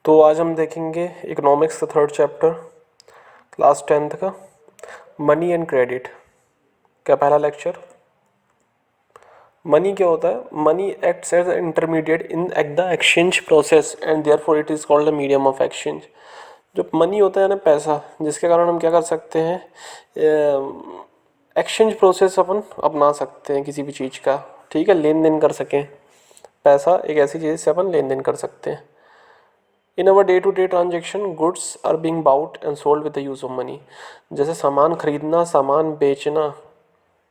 तो आज हम देखेंगे इकोनॉमिक्स का थर्ड चैप्टर क्लास 10th का मनी एंड क्रेडिट का पहला लेक्चर। मनी क्या होता है? Money acts as intermediate in the exchange process and therefore it is called the medium of exchange. जो मनी होता है ना, पैसा, जिसके कारण हम क्या कर सकते हैं, एक्सचेंज प्रोसेस अपन अपना सकते हैं किसी भी चीज़ का। ठीक है, लेन देन कर सकें। पैसा एक ऐसी चीज़ से अपन लेन देन कर सकते हैं। In our day to day transaction goods are being bought and sold with the use of money. जैसे सामान खरीदना, सामान बेचना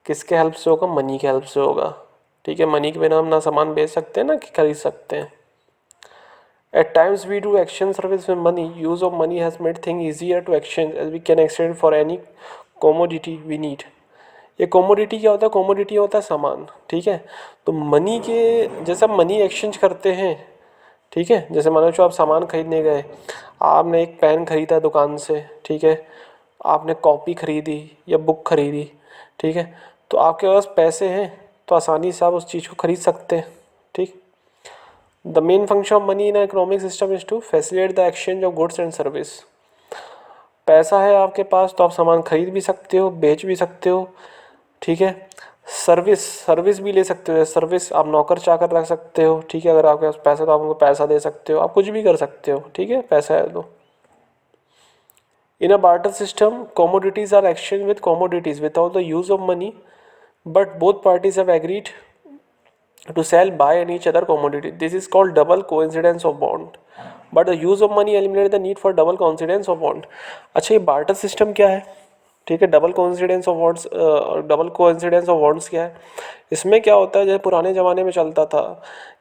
किसके हेल्प से होगा? मनी के हेल्प से होगा। ठीक है, मनी के बिना हम ना सामान बेच सकते हैं ना कि खरीद सकते हैं। At times we do exchange service with money. Use of money has made thing easier to exchange as we can exchange for any commodity we need. ये कोमोडिटी क्या होता है? कोमोडिटी होता है सामान। ठीक है, तो मनी के जैसे हम मनी एक्सचेंज करते हैं। ठीक है, जैसे मान लो आप सामान खरीदने गए, आपने एक पेन खरीदा दुकान से। ठीक है, आपने कॉपी खरीदी या बुक खरीदी। ठीक है, तो आपके पास पैसे हैं तो आसानी से आप उस चीज़ को खरीद सकते हैं। ठीक, the main function of money in economic system is to facilitate the exchange of goods and service. पैसा है आपके पास तो आप सामान खरीद भी सकते हो, बेच भी सकते हो। ठीक है, सर्विस सर्विस भी ले सकते हो। सर्विस आप नौकर चाकर रख सकते हो। ठीक है, अगर आपके पास पैसा तो आप उनको पैसा दे सकते हो, आप कुछ भी कर सकते हो। ठीक है, पैसा है तो। In a barter system commodities are exchanged with commodities without the use of money, but both parties have agreed to sell, buy and each other commodity. This is called double coincidence of bond. But the use of money eliminates the need for double coincidence of bond. अच्छा, ये barter system क्या है? ठीक है, double coincidence of bonds, double coincidence of bonds क्या है? इसमें क्या होता है, जैसे पुराने ज़माने में चलता था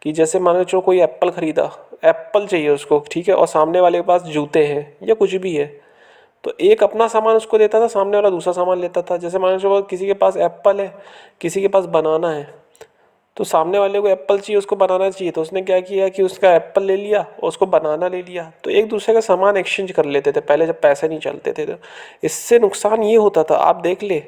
कि जैसे मान लो चलो कोई एप्पल ख़रीदा, एप्पल चाहिए उसको। ठीक है, और सामने वाले के पास जूते हैं या कुछ भी है, तो एक अपना सामान उसको देता था, सामने वाला दूसरा सामान लेता था। जैसे मान लो किसी के पास एप्पल है, किसी के पास बनाना है, तो सामने वाले को एप्पल चाहिए, उसको बनाना चाहिए, तो उसने क्या किया कि उसका एप्पल ले लिया और उसको बनाना ले लिया। तो एक दूसरे का सामान एक्सचेंज कर लेते थे पहले, जब पैसे नहीं चलते थे। तो इससे नुकसान ये होता था, आप देख ले।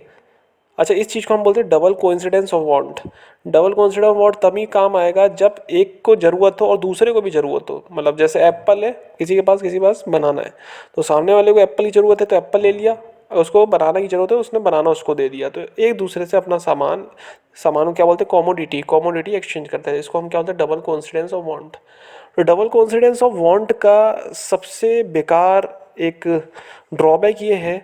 अच्छा, इस चीज़ को हम बोलते हैं double coincidence of want. Double coincidence of want तभी काम आएगा जब एक को ज़रूरत हो और दूसरे को भी ज़रूरत हो। मतलब जैसे एप्पल है किसी के पास, किसी के पास बनाना है, तो सामने वाले को एप्पल की ज़रूरत है तो एप्पल ले लिया, और उसको बनाना की ज़रूरत है, उसने बनाना उसको दे दिया। तो एक दूसरे से अपना सामान को क्या बोलते हैं? कॉमोडिटी एक्सचेंज करते हैं। इसको हम क्या बोलते हैं? Double coincidence of want. तो डबल कोइंसिडेंस ऑफ वांट का सबसे बेकार एक ड्रॉबैक ये है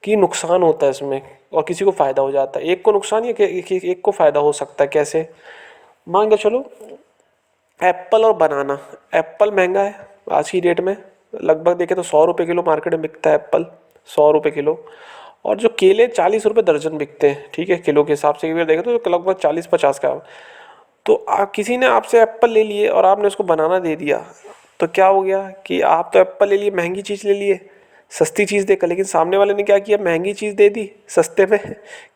कि नुकसान होता है इसमें और किसी को फ़ायदा हो जाता है। एक को नुकसान या एक को फ़ायदा हो सकता है। कैसे? मान के चलो एप्पल और बनाना। एप्पल महंगा है आज की डेट में, लगभग देखें तो 100 रुपये किलो मार्केट में बिकता है एप्पल, 100 रुपये किलो। और जो केले 40 रुपये दर्जन बिकते हैं। ठीक है, किलो के हिसाब से अगर देखें तो लगभग 40-50 का। तो आप किसी ने आपसे एप्पल ले लिए और आपने उसको बनाना दे दिया, तो क्या हो गया कि आप तो एप्पल ले लिए, महंगी चीज़ ले लिए, सस्ती चीज़ देकर, लेकिन सामने वाले ने क्या किया? महंगी चीज़ दे दी, सस्ते में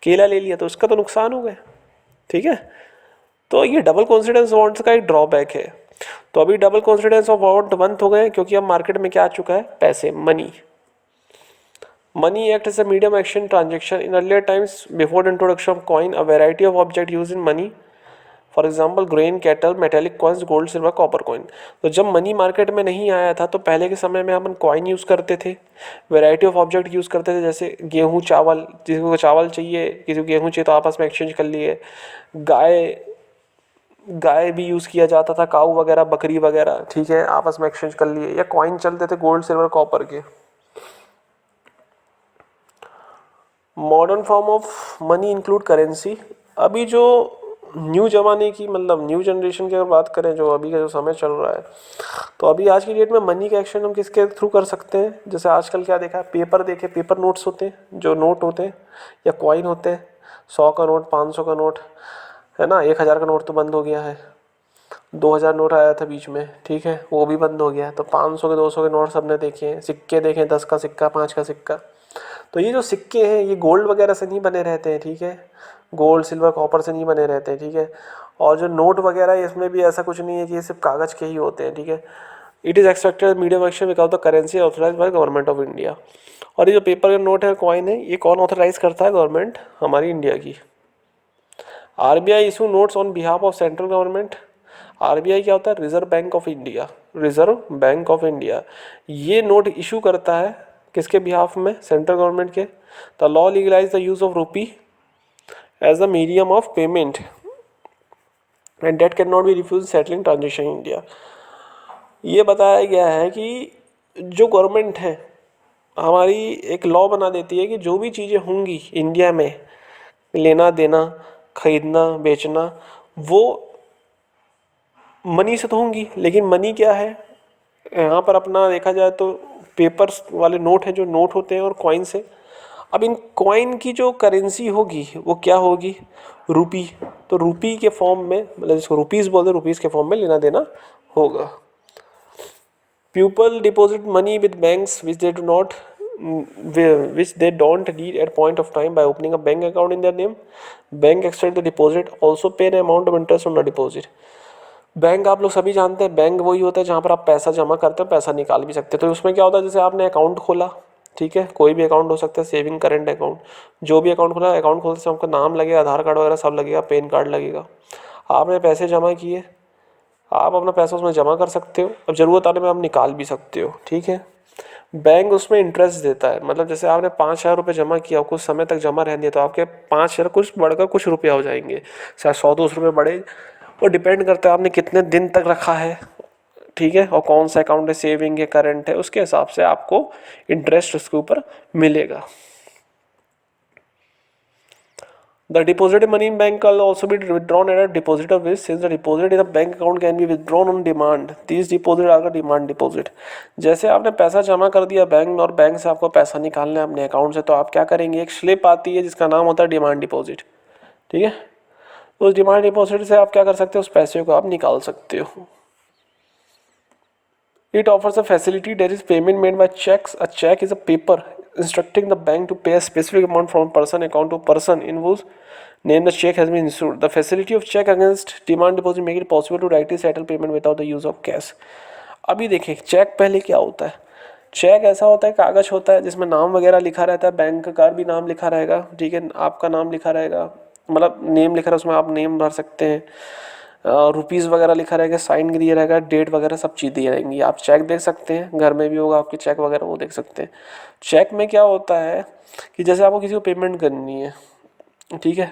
केला ले लिया, तो उसका तो नुकसान हो गया। ठीक है, तो ये डबल कॉन्फिडेंस वांट्स का एक ड्रॉबैक है। तो अभी डबल कॉन्फिडेंस ऑफ वांट बंद हो गए क्योंकि अब मार्केट में क्या आ चुका है? पैसे, money. Money acts as a medium exchange transaction. In earlier times, before the introduction of coin, a variety of objects used in money, for example grain, cattle, metallic coins, gold, silver, copper coin. तो जब money market में नहीं आया था तो पहले के समय में हम कॉइन यूज़ करते थे, वैरायटी ऑफ ऑब्जेक्ट यूज़ करते थे, जैसे गेहूँ, चावल, किसी को चावल चाहिए, किसी को गेहूँ चाहिए तो आपस में एक्सचेंज कर लिए। गाय गाय भी यूज़ किया जाता था, काऊ वगैरह, बकरी वगैरह। ठीक है, आपस में एक्सचेंज कर लिए। या कॉइन चलते थे गोल्ड, सिल्वर, कॉपर के। Modern form of money include currency. अभी जो न्यू ज़माने की, मतलब न्यू जनरेशन की अगर बात करें, जो अभी का जो समय चल रहा है, तो अभी आज की डेट में मनी का एक्सचेंज हम किसके थ्रू कर सकते हैं? जैसे आजकल क्या देखा है, पेपर देखे, पेपर नोट्स होते हैं, जो नोट होते हैं या कॉइन होते हैं, 100 का नोट, 500 का नोट, है ना। 1000 का नोट तो बंद हो गया है, 2000 नोट आया था बीच में। ठीक है, वो भी बंद हो गया है। तो 500 के, 200 के नोट सबने देखे हैं। सिक्के देखें, 10 का सिक्का, 5 का सिक्का। तो ये जो सिक्के हैं ये गोल्ड वगैरह से नहीं बने रहते हैं। ठीक है, गोल्ड, सिल्वर, कॉपर से नहीं बने रहते हैं। ठीक है, और जो नोट वगैरह है इसमें भी ऐसा कुछ नहीं है कि ये सिर्फ कागज़ के ही होते हैं। ठीक है, it is expected medium exchange because the currency authorise by government of India. और ये जो पेपर का नोट है, कॉइन है, ये कौन ऑथराइज करता है? गवर्नमेंट हमारी इंडिया की। RBI issue notes on behalf of central government. RBI क्या होता है? Reserve bank of India. Reserve bank of India ये नोट इशू करता है किसके बिहाफ में? सेंट्रल गवर्नमेंट के। The law legalize the use of rupee as the medium of payment and debt can not be refuse settling transaction in India. ये बताया गया है कि जो गवर्नमेंट है हमारी एक लॉ बना देती है कि जो भी चीज़ें होंगी इंडिया में, लेना देना, खरीदना बेचना, वो मनी से तो होंगी, लेकिन मनी क्या है यहाँ पर अपना देखा जाए तो पेपर्स वाले नोट हैं, जो नोट होते हैं, और कॉइन्स है। अब इन कॉइन की जो करेंसी होगी वो क्या होगी? रूपी। तो रूपी के फॉर्म में, मतलब जिसको रुपीज़ बोलते हैं, रुपीज़ के फॉर्म में लेना देना होगा। People deposit money with banks which they don't need at point of time by opening a bank account in their name. Bank extend the deposit also pay an amount of interest on the deposit. Bank आप लोग सभी जानते हैं, bank वही होता है जहाँ पर आप पैसा जमा करते हो, पैसा निकाल भी सकते हो। तो उसमें क्या होता है, जैसे आपने अकाउंट खोला, ठीक है, कोई भी अकाउंट हो सकता है, सेविंग, करंट अकाउंट, जो भी अकाउंट खोला, अकाउंट खोलते समय आपका नाम लगेगा, आधार कार्ड वगैरह सब लगेगा, पैन कार्ड लगेगा। आपने पैसे जमा किए, आप अपना पैसा उसमें जमा कर सकते हो, अब ज़रूरत आने में आप निकाल भी सकते हो, ठीक है। बैंक उसमें इंटरेस्ट देता है, मतलब जैसे आपने 5,000 रुपये जमा किया, कुछ समय तक जमा रहने दिया, तो आपके 5,000 कुछ बढ़कर कुछ रुपया हो जाएंगे, शायद 100-200 रुपये बढ़े, वो डिपेंड करता है आपने कितने दिन तक रखा है, ठीक है, और कौन सा अकाउंट है, सेविंग है, करंट है, उसके हिसाब से आपको इंटरेस्ट उसके ऊपर मिलेगा। The deposited money in bank will also be withdrawn at a deposit of which, since the deposit in a bank account can be withdrawn on demand, these deposit are the demand deposit। जैसे आपने पैसा जमा कर दिया bank में और bank से आपको पैसा निकालना है अपने अकाउंट से, तो आप क्या करेंगे, एक स्लिप आती है जिसका नाम होता है डिमांड डिपॉजिट, ठीक है। उस डिमांड डिपॉजिट से आप क्या कर सकते हो, उस पैसे को आप निकाल सकते हो। It offers a facility that is payment made by checks. A check is a paper instructing the bank to pay a specific amount from person account to person in whose name the check has been issued. The facility of check against demand deposit make it possible to directly settle payment without the use of cash. अभी देखिए, check पहले क्या होता है? Check ऐसा होता है, कागज होता है जिसमें नाम वगैरह लिखा रहता है, बैंक का भी नाम लिखा रहेगा, ठीक है, आपका नाम लिखा रहेगा, मतलब नेम लिखा रहेगा, उसमें आप नेम भर सकते हैं, रुपीज़ वगैरह लिखा रहेगा, साइन दिया रहेगा, डेट वगैरह सब चीज़ दी रहेंगी। आप चेक देख सकते हैं, घर में भी होगा आपके चेक वगैरह, वो देख सकते हैं। चेक में क्या होता है कि जैसे आपको किसी को पेमेंट करनी है, ठीक है,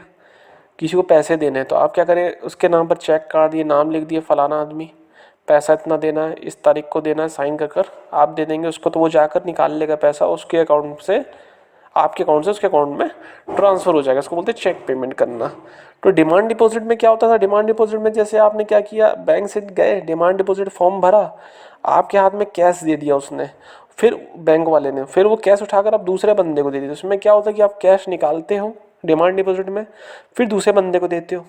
किसी को पैसे देने हैं, तो आप क्या करें, उसके नाम पर चेक काट दिए, नाम लिख दिए, फलाना आदमी, पैसा इतना देना है, इस तारीख को देना है, साइन कर कर आप दे देंगे उसको, तो वो जाकर निकाल लेगा पैसा उसके अकाउंट से, आपके अकाउंट से उसके अकाउंट में ट्रांसफ़र हो जाएगा। इसको बोलते हैं चेक पेमेंट करना। तो डिमांड डिपॉजिट में क्या होता था? डिमांड डिपॉजिट में जैसे आपने क्या किया, बैंक से गए, डिमांड डिपॉजिट फॉर्म भरा, आपके हाथ में कैश दे दिया उसने, फिर बैंक वाले ने, फिर वो कैश उठाकर आप दूसरे बंदे को दे दिया। उसमें क्या होता है कि आप कैश निकालते हो डिमांड डिपॉजिट में, फिर दूसरे बंदे को देते हो।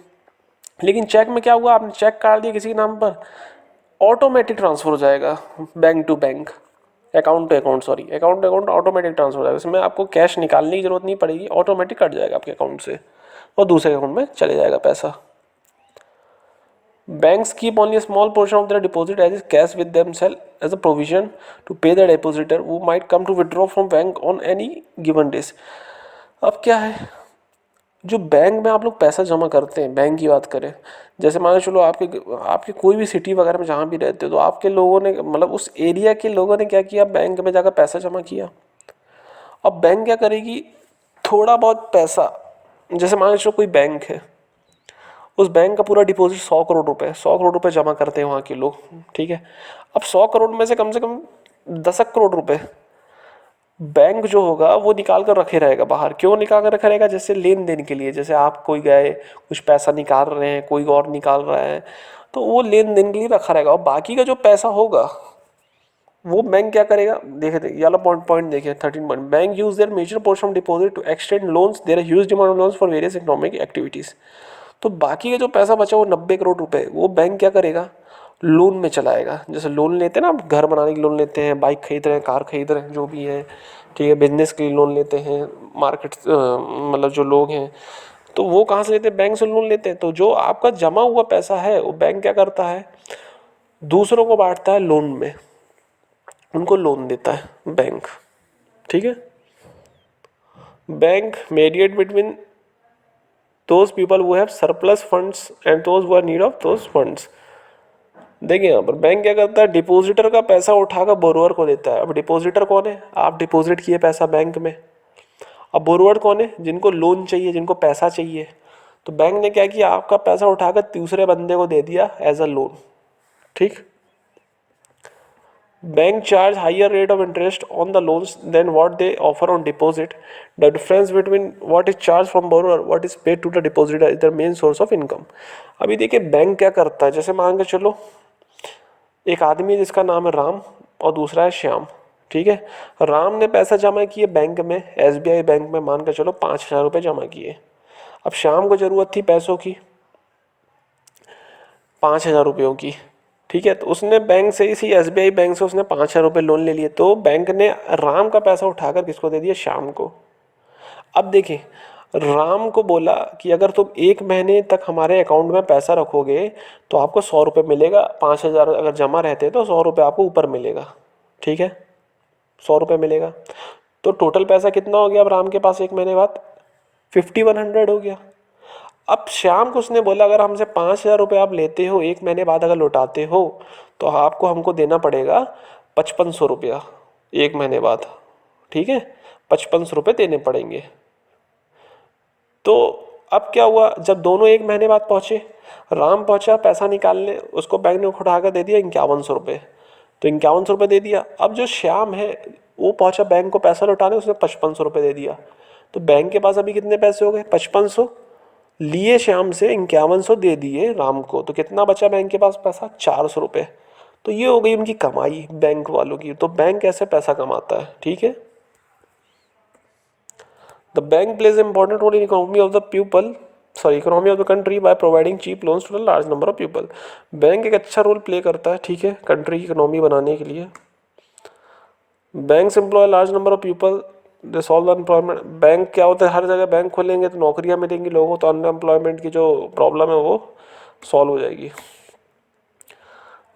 लेकिन चेक में क्या हुआ, आपने चेक काट दिया किसी के नाम पर, ऑटोमेटिक ट्रांसफ़र हो जाएगा bank to bank, account to account, sorry, account to account automatic transfer हो जाएगा। इसमें आपको कैश निकालने की जरूरत नहीं पड़ेगी, ऑटोमेटिक कट जाएगा आपके अकाउंट से और दूसरे अकाउंट में चले जाएगा पैसा। Banks keep only a small portion of their deposit as cash with themselves as a provision to pay the depositor who might come to withdraw from bank on any given days। अब क्या है, जो bank में आप लोग पैसा जमा करते हैं, बैंक की बात करें, जैसे मान लो चलो आपके आपके कोई भी सिटी वगैरह में जहाँ भी रहते हो, तो आपके लोगों ने, मतलब उस एरिया के लोगों ने क्या किया, बैंक में जाकर पैसा जमा किया। अब बैंक क्या करेगी, थोड़ा बहुत पैसा, जैसे मान लो चलो कोई बैंक है, उस बैंक का पूरा डिपॉजिट 100 करोड़ रुपए, 100 करोड़ रुपए जमा करते हैं वहाँ के लोग, ठीक है। अब 100 करोड़ में से कम 10 करोड़ रुपए बैंक जो होगा वो निकाल कर रखे रहेगा बाहर। क्यों निकाल कर रखा रहेगा? जैसे लेन देन के लिए, जैसे आप कोई गए कुछ पैसा निकाल रहे हैं, कोई और निकाल रहा है, तो वो लेन देन के लिए रखा रहेगा। और बाकी का जो पैसा होगा वो बैंक क्या करेगा, देखे ये वाला पॉइंट देखिए 13 point, bank use their major portion of deposit to extend loans, there huge demand of loans for various economic activities. तो बाकी का जो पैसा बचा वो 90 करोड़ रुपए, वो बैंक क्या करेगा, लोन में चलाएगा। जैसे लोन लेते हैं ना, घर बनाने के लोन लेते हैं, बाइक खरीद रहे हैं, कार खरीद रहे हैं, जो भी है, ठीक है, बिजनेस के लिए लोन लेते हैं, मार्केट मतलब जो लोग हैं, तो वो कहाँ से लेते हैं, बैंक से लोन लेते हैं। तो जो आपका जमा हुआ पैसा है वो बैंक क्या करता है, दूसरों को बांटता है लोन में, उनको लोन देता है बैंक, ठीक है। Bank mediate between those people who have surplus funds and those who are in need of those funds। देखिए यहाँ पर बैंक क्या करता है, डिपॉजिटर का पैसा उठाकर बोरोअर को देता है। अब डिपॉजिटर कौन है, आप डिपॉजिट किए पैसा बैंक में। अब बोरोअर कौन है, जिनको लोन चाहिए, जिनको पैसा चाहिए। तो बैंक ने क्या किया, आपका पैसा उठाकर दूसरे बंदे को दे दिया एज अ लोन। ठीक। Bank charge higher rate of interest on the loans than what they offer on deposit. The difference between what is charge from borrower what is paid to the depositor is the main source of income. अभी देखिए bank क्या करता है, जैसे मान के चलो एक आदमी है जिसका नाम है राम और दूसरा है श्याम। ठीक है। राम ने पैसा जमा किए बैंक में, एसबीआई बैंक में, मान के चलो 5,000 रुपये जमा किए। अब श्याम को ज़रूरत थी पैसों की 5,000 रुपयों की। ठीक है। तो उसने बैंक से, इसी एसबीआई बैंक से उसने 5,000 रुपये लोन ले लिए। तो बैंक ने राम का पैसा उठाकर किसको दे दिया, श्याम को। अब देखिए राम को बोला कि अगर तुम 1 महीने तक हमारे अकाउंट में पैसा रखोगे तो आपको 100 रुपये मिलेगा। 5,000 अगर जमा रहते तो 100 रुपये आपको ऊपर मिलेगा। ठीक है, 100 रुपये मिलेगा। तो टोटल पैसा कितना हो गया अब राम के पास 1 महीने बाद, 5,100 हो गया। अब श्याम को उसने बोला अगर हमसे 5,000 रुपये आप लेते हो, 1 महीने बाद अगर लौटाते हो तो आपको हमको देना पड़ेगा 5,500 रुपया 1 महीने बाद। ठीक है, 5,500 रुपये देने पड़ेंगे। तो अब क्या हुआ, जब दोनों 1 महीने बाद पहुंचे, राम पहुंचा पैसा निकालने, उसको बैंक ने उठा कर दे दिया 5,100 रुपये। तो 5,100 रुपये दे दिया। अब जो श्याम है वो पहुंचा बैंक को पैसा लौटाने, उसने 5,500 रुपये दे दिया। तो बैंक के पास अभी कितने पैसे हो गए, 5,500 लिए श्याम से, 5,100 दे दिए राम को। तो कितना बचा बैंक के पास पैसा, 400 रुपये। तो ये हो गई उनकी कमाई बैंक वालों की। तो बैंक कैसे पैसा कमाता है। ठीक है। The bank plays an important role in economy of the country by providing cheap loans to a large number of people. Bank एक अच्छा रोल प्ले करता है, ठीक है, कंट्री की इकोनॉमी बनाने के लिए। Banks employ large number of people, they solve the unemployment. Bank क्या होता है, हर जगह बैंक खोलेंगे तो नौकरियां मिलेंगी लोगों को, तो अनएम्प्लॉयमेंट की जो प्रॉब्लम है वो सॉल्व हो जाएगी।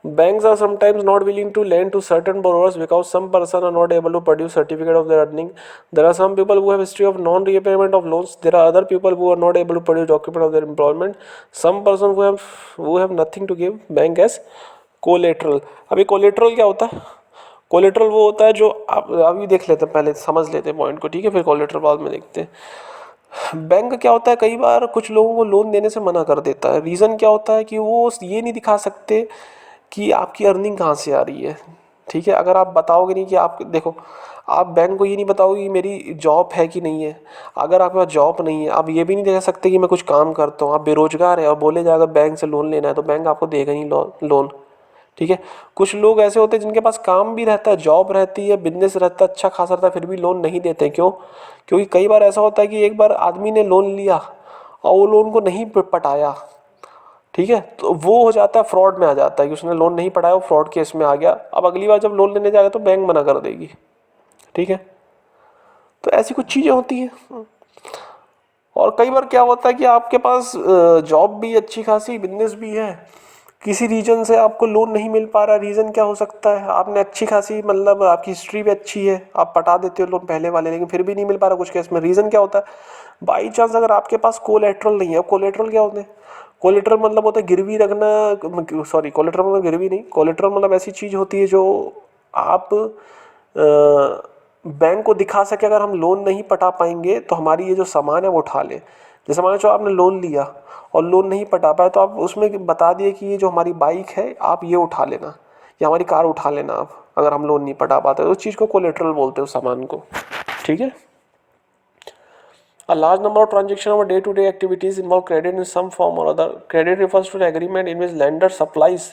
Banks are sometimes not willing to lend to certain borrowers because some person are not able to produce certificate of their earning. There are some people who have history of non-repayment of loans. There are other people who are not able to produce document of their employment. Some person who have nothing to give bank as collateral. अभी collateral क्या होता है, collateral वो होता है जो आप अभी देख लेते हैं, पहले समझ लेते हैं पॉइंट को। ठीक है, फिर कोलेट्रल बाद में देखते हैं। बैंक क्या होता है, कई बार कुछ लोगों को लोन देने से मना कर देता है। रीज़न क्या होता है कि वो ये नहीं दिखा सकते कि आपकी अर्निंग कहाँ से आ रही है। ठीक है, अगर आप बताओगे नहीं कि आप देखो, आप बैंक को ये नहीं बताओगे कि मेरी जॉब है कि नहीं है। अगर आपके पास जॉब नहीं है, आप ये भी नहीं दे सकते कि मैं कुछ काम करता हूँ, आप बेरोजगार है और बोले जाएगा बैंक से लोन लेना है, तो बैंक आपको देगा नहीं लोन। ठीक है। कुछ लोग ऐसे होते हैं जिनके पास काम भी रहता है, जॉब रहती है, बिजनेस रहता है, अच्छा खासा रहता है, फिर भी लोन नहीं देते। क्यों? क्योंकि कई बार ऐसा होता है कि एक बार आदमी ने लोन लिया और वो लोन को नहीं पटाया। ठीक है, तो वो हो जाता है, फ्रॉड में आ जाता है कि उसने लोन नहीं पढ़ाया, वो फ्रॉड केस में आ गया। अब अगली बार जब लोन लेने जाएगा तो बैंक मना कर देगी। ठीक है, तो ऐसी कुछ चीज़ें होती हैं। और कई बार क्या होता है कि आपके पास जॉब भी अच्छी खासी, बिजनेस भी है, किसी रीजन से आपको लोन नहीं मिल पा रहा। रीज़न क्या हो सकता है, आपने अच्छी खासी, मतलब आपकी हिस्ट्री भी अच्छी है, आप पटा देते हो लोन पहले वाले, लेकिन फिर भी नहीं मिल पा रहा कुछ केस में। रीज़न क्या होता है, बाई चांस अगर आपके पास कोलेट्रल नहीं है। कोलेट्रल क्या होते हैं, कोलेट्रल मतलब होता है गिरवी रखना, सॉरी कोलेट्रल मतलब गिरवी नहीं, कोलेट्रल मतलब ऐसी चीज़ होती है जो आप बैंक को दिखा सके अगर हम लोन नहीं पटा पाएंगे तो हमारी ये जो सामान है वो उठा ले। जैसे मान लो आपने लोन लिया और लोन नहीं पटा पाए, तो आप उसमें बता दिए कि ये जो हमारी बाइक है आप ये उठा लेना, या हमारी कार उठा लेना आप, अगर हम लोन नहीं पटा पाते तो उस चीज़ को कोलेट्रल बोलते हैं, उस सामान को। ठीक है। A large number of transactions of day-to-day activities involve credit in some form or other. Credit refers to the agreement in which lender supplies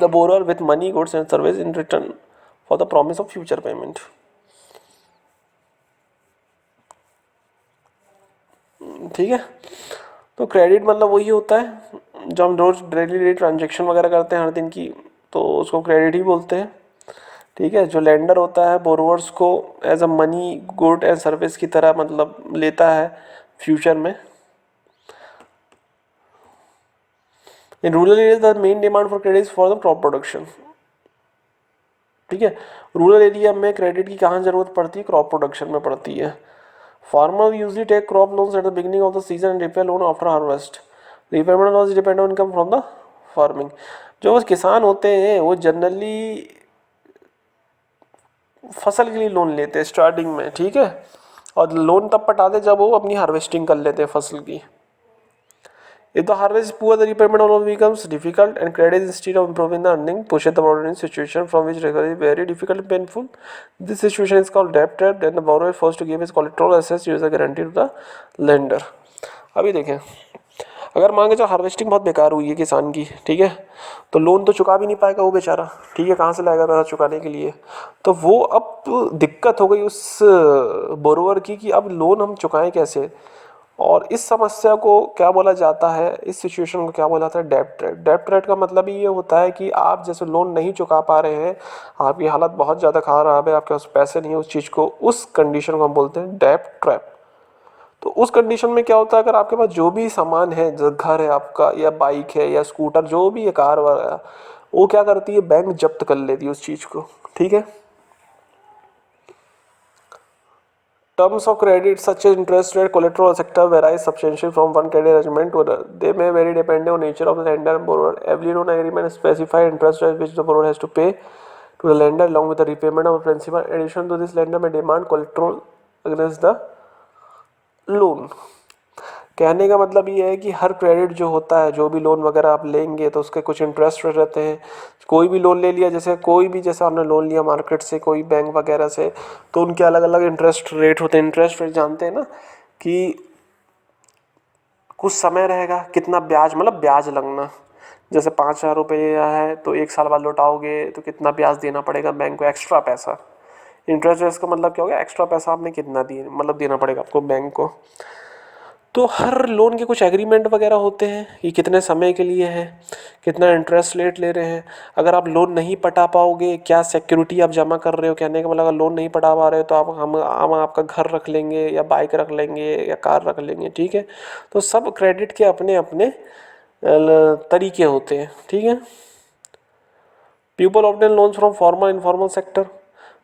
the borrower with money, goods and service in return for the promise of future payment. ठीक है, तो credit मतलब वही होता है जो हम रोज daily transaction वगैरह करते हैं हर दिन की, तो उसको क्रेडिट ही बोलते हैं। ठीक है, जो लेंडर होता है बोरोवर्स को as a money, good and service की तरह मतलब लेता है फ्यूचर में। In rural area the main demand for credit for the crop production. ठीक है, रूरल एरिया में क्रेडिट की कहाँ ज़रूरत पड़ती है, क्रॉप प्रोडक्शन में पड़ती है। Farmer usually take crop loans at the beginning of the season and repay loan after harvest. Repayment loss depend on income from the farming. जो किसान होते हैं वो जनरली फसल के लिए लोन लेते हैं स्टार्टिंग में, ठीक है, और लोन तब पटाते जब वो अपनी हार्वेस्टिंग कर लेते हैं फसल की। If the harvest is poor, the repayment of loan becomes difficult, and credit instead of improving the earning pushes the borrower in a situation from which recovery is very difficult and painful. This situation is called debt trap, and the borrower is forced to give his collateral assets use a guarantee to the lender. अभी देखें, अगर मान के चलो harvesting बहुत बेकार हुई है किसान की, ठीक है, तो लोन तो चुका भी नहीं पाएगा वो बेचारा, ठीक है, कहाँ से लाएगा पैसा चुकाने के लिए। तो वो अब दिक्कत हो गई उस बोरोवर की कि अब लोन हम चुकाएं कैसे। और इस समस्या को क्या बोला जाता है, इस सिचुएशन को क्या बोला जाता है, डेब्ट रेट। डेब्ट रेट का मतलब ये होता है कि आप जैसे लोन नहीं चुका पा रहे हैं, आपकी हालत बहुत ज़्यादा खराब है, आपके पास पैसे नहीं है उस चीज़ को, उस कंडीशन को हम बोलते हैं डेब्ट ट्रैप। तो उस कंडीशन में क्या होता है, अगर आपके पास जो भी सामान है, जैसे घर है आपका, या बाइक है, या स्कूटर, जो भी है, कार वगैरह, वो क्या करती है, बैंक जब्त कर लेती है उस चीज़ को, ठीक है। Terms of credit such as interest rate, collateral, etc. vary substantially from one credit arrangement to another. They may vary depending on nature of the lender and borrower. Every loan agreement specifies interest rate which the borrower has to pay to the lender along with the repayment of principal. In addition to this, lender may demand collateral against the loan. कहने का मतलब ये है कि हर credit जो होता है, जो भी लोन वगैरह आप लेंगे तो उसके कुछ इंटरेस्ट रेट रहते हैं। कोई भी लोन ले लिया, जैसे कोई भी, जैसे आपने लोन लिया मार्केट से, कोई बैंक वगैरह से, तो उनके अलग अलग इंटरेस्ट रेट होते हैं। इंटरेस्ट रेट जानते हैं ना, कि कुछ समय रहेगा, कितना ब्याज, मतलब ब्याज लगना, जैसे 5,000 रुपये है तो 1 साल बाद लौटाओगे तो कितना ब्याज देना पड़ेगा बैंक को, एक्स्ट्रा पैसा। इंटरेस्ट रेट का मतलब क्या हो गया, एक्स्ट्रा पैसा आपने कितना दिए, मतलब देना पड़ेगा आपको बैंक को। तो हर लोन के कुछ एग्रीमेंट वगैरह होते हैं कि कितने समय के लिए है, कितना इंटरेस्ट रेट ले रहे हैं। अगर आप लोन नहीं पटा पाओगे, क्या सिक्योरिटी आप जमा कर रहे हो, कहने का मतलब अगर लोन नहीं पटा पा रहे हो तो हम आपका घर रख लेंगे, या बाइक रख लेंगे, या कार रख लेंगे, ठीक है। तो सब क्रेडिट के अपने अपने तरीके होते हैं, ठीक है। People obtain loans from formal informal sector.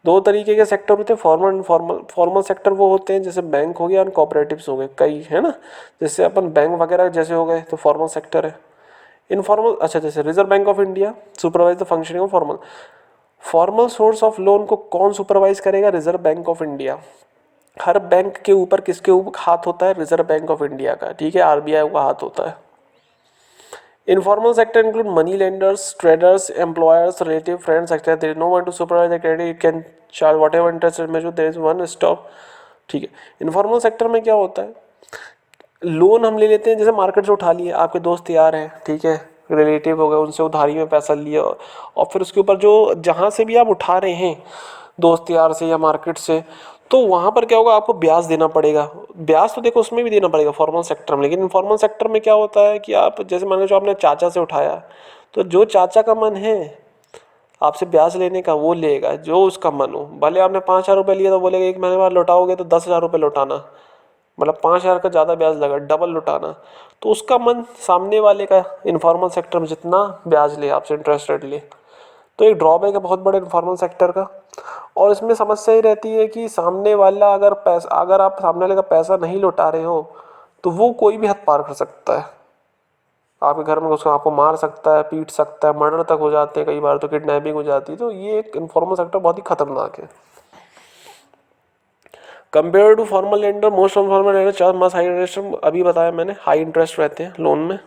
दो तरीके के सेक्टर होते हैं, फॉर्मल इनफॉर्मल। फॉर्मल सेक्टर वो होते हैं जैसे बैंक हो गया और कोऑपरेटिव्स हो गए, कई है ना, जैसे अपन बैंक वगैरह जैसे हो गए तो फॉर्मल सेक्टर है। इनफॉर्मल, अच्छा, जैसे reserve bank of India supervise the functioning of formal. Formal source of loan को कौन सुपरवाइज करेगा, reserve bank of India. Her bank के ऊपर किसके ऊपर हाथ होता है, रिजर्व बैंक ऑफ इंडिया का, ठीक है, आरबीआई का हाथ होता है। Informal sector include money lenders, traders, employers, relative, friends, etc. There is no one to supervise the credit. It can charge whatever interest rate measure. There is one stop. ठीक है। Informal sector में क्या होता है, loan हम ले लेते हैं, जैसे मार्केट से उठा लिए, आपके दोस्त यार हैं, ठीक है, रिलेटिव हो गए, उनसे उधारी में पैसा लिया, और फिर उसके ऊपर जो जहाँ से भी आप उठा रहे हैं, दोस्त यार से या मार्केट से, तो वहाँ पर क्या होगा, आपको ब्याज देना पड़ेगा। ब्याज तो देखो उसमें भी देना पड़ेगा फॉर्मल सेक्टर में, लेकिन इनफॉर्मल सेक्टर में क्या होता है कि आप जैसे मान लो जो आपने चाचा से उठाया, तो जो चाचा का मन है आपसे ब्याज लेने का वो लेगा, जो उसका मन हो। भले आपने 5,000 रुपये लिया तो बोलेगा 1 महीने बाद लौटाओगे तो 10,000 रुपये लौटाना, मतलब 5,000 का ज़्यादा ब्याज लगा, डबल लौटाना। तो उसका मन सामने वाले का इनफॉर्मल सेक्टर में जितना ब्याज ले आपसे, इंटरेस्ट रेट ले। तो एक ड्रॉबैक है बहुत बड़ा इनफॉर्मल सेक्टर का। और इसमें समस्या ही रहती है कि सामने वाला अगर आप सामने वाले का पैसा नहीं लौटा रहे हो तो वो कोई भी हद पार कर सकता है, आपके घर में उसको आपको मार सकता है, पीट सकता है, मर्डर तक हो जाते हैं, कई बार तो किडनैपिंग हो जाती है। तो ये एक इनफॉर्मल सेक्टर बहुत ही खतरनाक है। Compare to formal lender, most formal lender charge much high interest, अभी बताया मैंने, हाई इंटरेस्ट रहते हैं लोन में।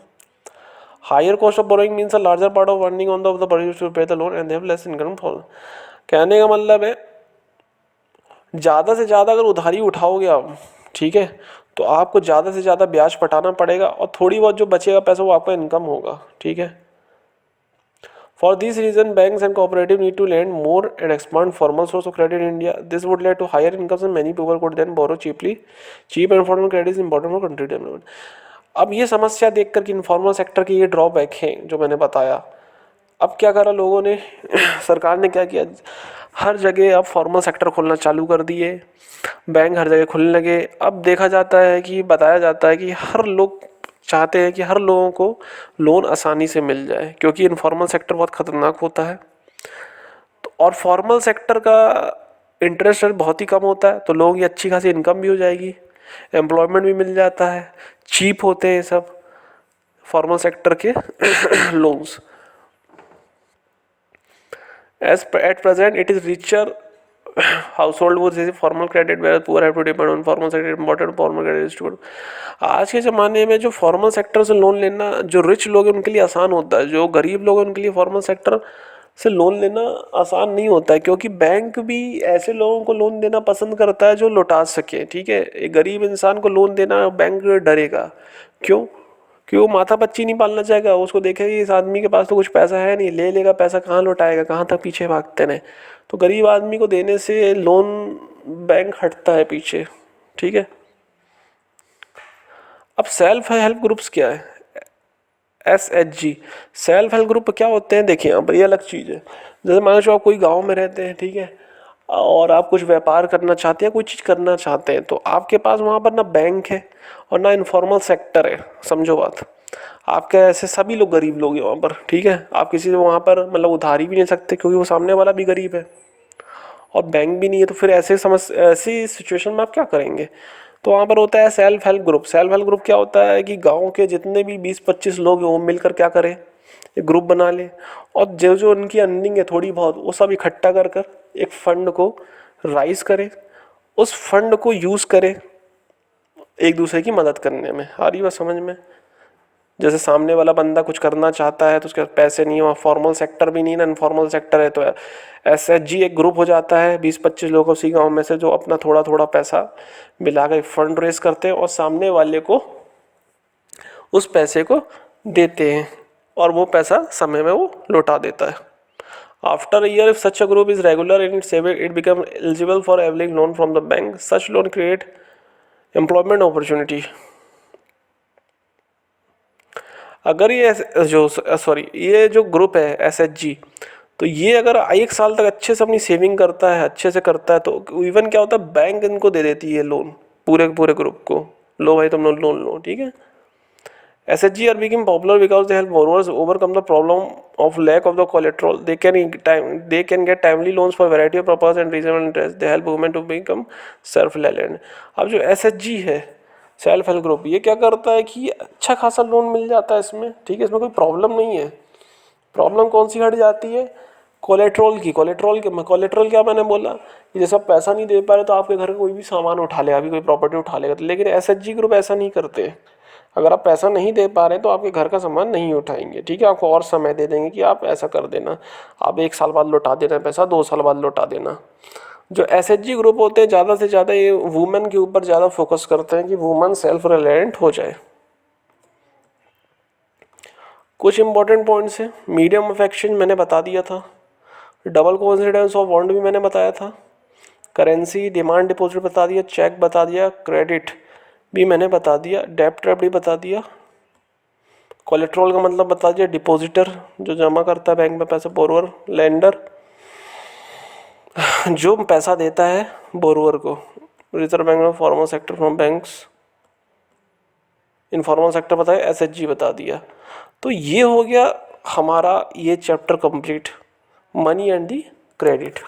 Higher cost of borrowing means a larger part of earning on the person to pay the loan and they have less income for. कहने का मतलब है ज़्यादा से ज़्यादा अगर उधारी उठाओगे आप, ठीक है, तो आपको ज़्यादा से ज़्यादा ब्याज पटाना पड़ेगा, और थोड़ी बहुत जो बचेगा पैसा वो आपका इनकम होगा, ठीक है। For this reason, banks and cooperative need to lend more and expand formal source of credit in India. This would lead to higher incomes and many people could then borrow cheaply. Cheap and affordable credit is important for country development. अब ये समस्या देखकर कि informal sector के ये drawback हैं जो मैंने बताया, अब क्या करा लोगों ने सरकार ने क्या किया, हर जगह अब फॉर्मल सेक्टर खोलना चालू कर दिए, बैंक हर जगह खुलने लगे। अब देखा जाता है कि बताया जाता है कि हर लोग चाहते हैं कि हर लोगों को लोन आसानी से मिल जाए, क्योंकि इनफॉर्मल सेक्टर बहुत ख़तरनाक होता है। तो और फॉर्मल सेक्टर का इंटरेस्ट रेट बहुत ही कम होता है, तो लोगों की अच्छी खासी इनकम भी हो जाएगी, एम्प्लॉयमेंट भी मिल जाता है, चीप होते हैं सब, फॉर्मल सेक्टर के loans. As at present, it is richer household would receive formal credit whereas poor have to depend on formal sector. Important formal credit institute। आज के ज़माने में जो फॉर्मल सेक्टर से लोन लेना जो रिच लोग हैं उनके लिए आसान होता है, जो गरीब लोग हैं उनके लिए फॉर्मल सेक्टर से लोन लेना आसान नहीं होता है, क्योंकि बैंक भी ऐसे लोगों को लोन देना पसंद करता है जो लौटा सके। ठीक है, एक गरीब इंसान को लोन देना बैंक डरेगा। क्यों? कि वो माथा पच्ची नहीं पालना चाहेगा, उसको देखेगा इस आदमी के पास तो कुछ पैसा है नहीं, ले लेगा पैसा, कहाँ लौटाएगा, कहाँ तक पीछे भागते हैं। तो गरीब आदमी को देने से लोन बैंक हटता है पीछे। ठीक है। अब सेल्फ हेल्प ग्रुप्स क्या है? SHG सेल्फ हेल्प ग्रुप क्या होते हैं? देखिए यहाँ पर ये अलग चीज़ है। जैसे मान लो आप कोई गांव में रहते हैं, ठीक है, और आप कुछ व्यापार करना चाहते हैं, कोई चीज़ करना चाहते हैं, तो आपके पास वहाँ पर ना बैंक है और ना इनफॉर्मल सेक्टर है। समझो बात, आपके ऐसे सभी लोग गरीब लोग हैं वहाँ पर। ठीक है, आप किसी से वहाँ पर मतलब उधारी भी नहीं सकते क्योंकि वो सामने वाला भी गरीब है और बैंक भी नहीं है। तो फिर ऐसी सिचुएशन में आप क्या करेंगे? तो वहाँ पर होता है self help group. Self help group क्या होता है कि गांव के जितने भी 20-25 लोग हैं वो मिलकर क्या करें, एक ग्रुप बना ले और जो जो उनकी अर्निंग है थोड़ी बहुत वो सब इकट्ठा कर कर एक फंड को राइज करें, उस फंड को यूज़ करें एक दूसरे की मदद करने में। आ रही बात समझ में? जैसे सामने वाला बंदा कुछ करना चाहता है तो उसके पास पैसे नहीं है, वहाँ फॉर्मल सेक्टर भी नहीं ना इनफॉर्मल सेक्टर है, तो SHG एक ग्रुप हो जाता है 20-25 लोग उसी गांव में से जो अपना थोड़ा थोड़ा पैसा मिलाकर फंड रेज करते हैं और सामने वाले को उस पैसे को देते हैं और वो पैसा समय में वो लौटा देता है। After year if such a group is regular in saving it become eligible for availing loan from the bank. Such loan create employment opportunity. अगर ये जो ग्रुप है SHG, तो ये अगर 1 साल तक अच्छे से अपनी सेविंग करता है, अच्छे से करता है, तो इवन क्या होता है बैंक इनको दे देती है लोन, पूरे पूरे ग्रुप को। लो भाई तुम लोन लो। ठीक है। SHG are become popular because they help borrowers overcome the problem of lack of the collateral. They can get timely loans for variety of purpose and reasonable interest. They help women to become self-reliant. अब जो SHG है self help group, ये क्या करता है कि अच्छा खासा लोन मिल जाता है इसमें। ठीक है, इसमें कोई प्रॉब्लम नहीं है। प्रॉब्लम कौन सी हट जाती है? कोलेट्रल की। कोलेट्रल क्या मैंने बोला कि जैसे आप पैसा नहीं दे पा रहे तो आपके घर का कोई भी सामान उठा लेगा, अभी कोई प्रॉपर्टी उठा लेगा। लेकिन SHG ग्रुप ऐसा नहीं करते। अगर आप पैसा नहीं दे पा रहे तो आपके घर का सामान नहीं उठाएंगे। ठीक है, आपको और समय दे देंगे कि आप ऐसा कर देना, आप 1 साल बाद लौटा देना पैसा, 2 साल बाद लौटा देना। जो SHG ग्रुप होते हैं ज़्यादा से ज़्यादा ये वुमेन के ऊपर ज़्यादा फोकस करते हैं कि वुमेन सेल्फ रिलायंट हो जाए। कुछ इंपॉर्टेंट पॉइंट्स हैं। मीडियम ऑफ एक्सचेंज मैंने बता दिया था। डबल कोइंसिडेंस ऑफ बॉन्ड भी मैंने बताया था। करेंसी डिमांड डिपॉजिट बता दिया, चेक बता दिया, क्रेडिट भी मैंने बता दिया, डेब्ट ट्रैप भी बता दिया। कोलेट्रल का मतलब बता दिया, डिपॉजिटर जो जमा करता है बैंक में पैसा, बोरोवर, लेंडर जो पैसा देता है बोरोवर को, रिजर्व बैंक में formal sector from banks, informal sector बताया, SHG बता दिया। तो ये हो गया हमारा ये chapter complete, money and the credit.